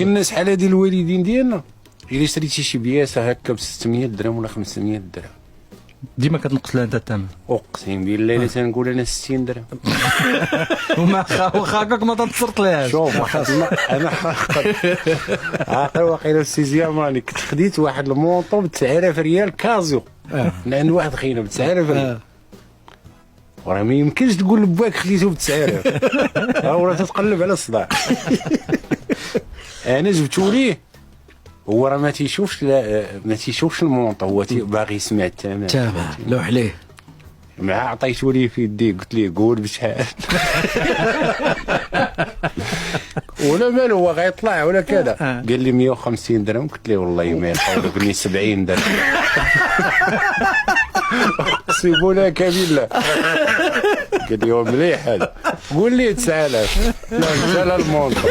كاين الناس بحال هادي الوالدين ديالنا الا شريتي شي بياسه هكا ب 600 درهم ولا 500 درهم ديما كتنقص لها انت الثمن. اقسم بالله الا تنقول انا 60 درهم. وما واخا هكاك ما تتصرت لهاش. شوف انا عاقل واقيلا في سيزيام كنت خديت واحد المونطو ب 9000 ريال كازيو من عند واحد خينا ب 9000 ريال. وراه ما يمكنش تقول لباك خديته ب 9000 وراه تتقلب على الصداع. انا جبتو ليه هو راه ما تيشوفش المونطو، هو باغي يسمع الثمن تابع لوح ليه مع عطيتو ليه في يدي قلت ليه قول بشحال. ولا مالو هو غيطلع ولا كذا. قال لي 150 درهم قلت ليه والله ما يلقاو قال لي 70 درهم. اقسم لك بالله قال لي هو مليح هذا قول لي 9000 لا المونطو.